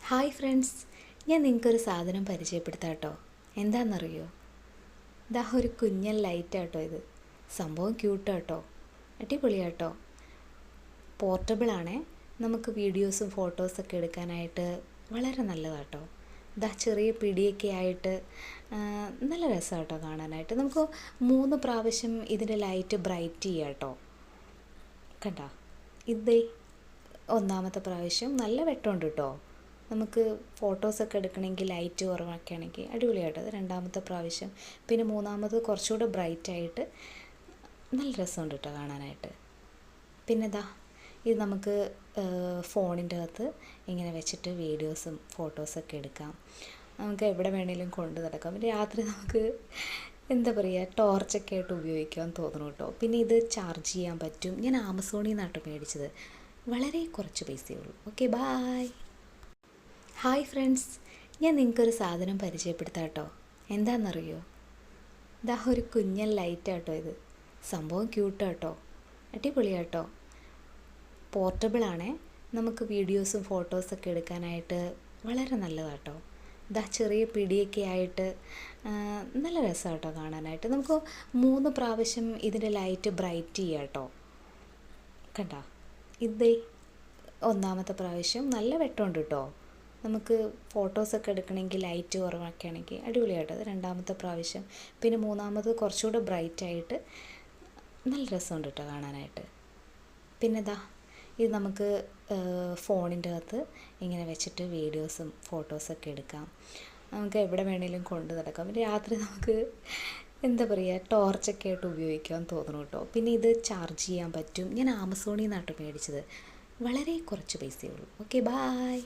Hi friends, ഞാൻ നിങ്ങൾക്കൊരു സാധനം പരിചയപ്പെടുത്താം കേട്ടോ. എന്താണെന്നറിയോ? ഇതാ ഒരു കുഞ്ഞൻ ലൈറ്റാട്ടോ ഇത്. സംഭവം ക്യൂട്ടാട്ടോ, അടിപൊളിയാട്ടോ. പോർട്ടബിളാണേ. നമുക്ക് വീഡിയോസും ഫോട്ടോസൊക്കെ എടുക്കാനായിട്ട് വളരെ നല്ലതാട്ടോ. ഇതാ ചെറിയ പിടിയൊക്കെ ആയിട്ട് നല്ല രസമാട്ടോ കാണാനായിട്ട്. നമുക്ക് 3 പ്രാവശ്യം ഇതിൻ്റെ ലൈറ്റ് ബ്രൈറ്റ് ചെയ്യാം കേട്ടോ. കണ്ടോ? ഇതേ ഒന്നാമത്തെ പ്രാവശ്യം നല്ല വെട്ടമുണ്ട് കേട്ടോ. നമുക്ക് ഫോട്ടോസൊക്കെ എടുക്കണമെങ്കിൽ ലൈറ്റ് കുറവൊക്കെ ആണെങ്കിൽ അടിപൊളിയായിട്ടത്. രണ്ടാമത്തെ പ്രാവശ്യം, പിന്നെ മൂന്നാമത് കുറച്ചുകൂടെ ബ്രൈറ്റായിട്ട് നല്ല രസമുണ്ട് കേട്ടോ കാണാനായിട്ട്. പിന്നെ ഇത് നമുക്ക് ഫോണിൻ്റെ അകത്ത് ഇങ്ങനെ വെച്ചിട്ട് വീഡിയോസും ഫോട്ടോസൊക്കെ എടുക്കാം. നമുക്ക് എവിടെ വേണേലും കൊണ്ട് നടക്കാം. പിന്നെ രാത്രി നമുക്ക് എന്താ പറയുക, ടോർച്ചൊക്കെ ആയിട്ട് ഉപയോഗിക്കാൻ തോന്നണം കേട്ടോ. പിന്നെ ഇത് ചാർജ് ചെയ്യാൻ പറ്റും. ഞാൻ ആമസോണിൽ നിന്നാട്ടോ മേടിച്ചത്. വളരെ കുറച്ച് പൈസയേ ഉള്ളൂ. Okay, bye. ഹായ് ഫ്രണ്ട്സ്, ഞാൻ നിങ്ങൾക്കൊരു സാധനം പരിചയപ്പെടുത്താം കേട്ടോ. എന്താണെന്നറിയോ? ഇതാ ഒരു കുഞ്ഞൻ ലൈറ്റാട്ടോ ഇത്. സംഭവം ക്യൂട്ടാട്ടോ, അടിപൊളിയാട്ടോ. പോർട്ടബിളാണേ. നമുക്ക് വീഡിയോസും ഫോട്ടോസൊക്കെ എടുക്കാനായിട്ട് വളരെ നല്ലതാട്ടോ. ഇതാ ചെറിയ പിടിയൊക്കെ ആയിട്ട് നല്ല രസമാട്ടോ കാണാനായിട്ട്. നമുക്ക് 3 പ്രാവശ്യം ഇതിൻ്റെ ലൈറ്റ് ബ്രൈറ്റ് ചെയ്യാം കേട്ടോ. കണ്ടോ? ഇതേ ഒന്നാമത്തെ പ്രാവശ്യം നല്ല വെട്ടമുണ്ട് കേട്ടോ. നമുക്ക് ഫോട്ടോസൊക്കെ എടുക്കണമെങ്കിൽ ലൈറ്റ് കുറവൊക്കെ ആണെങ്കിൽ അടിപൊളിയായിട്ടത്. രണ്ടാമത്തെ പ്രാവശ്യം, പിന്നെ മൂന്നാമത് കുറച്ചുകൂടെ ബ്രൈറ്റായിട്ട് നല്ല രസമുണ്ട് കേട്ടോ കാണാനായിട്ട്. പിന്നെ ഇത് നമുക്ക് ഫോണിൻ്റെ അകത്ത് ഇങ്ങനെ വെച്ചിട്ട് വീഡിയോസും ഫോട്ടോസൊക്കെ എടുക്കാം. നമുക്ക് എവിടെ വേണേലും കൊണ്ട് നടക്കാം. പിന്നെ രാത്രി നമുക്ക് എന്താ പറയുക, ടോർച്ചൊക്കെ ആയിട്ട് ഉപയോഗിക്കാൻ തോന്നണം കേട്ടോ. പിന്നെ ഇത് ചാർജ് ചെയ്യാൻ പറ്റും. ഞാൻ ആമസോണിൽ നിന്നാട്ടോ മേടിച്ചത്. വളരെ കുറച്ച് പൈസയേ ഉള്ളൂ. Okay, bye.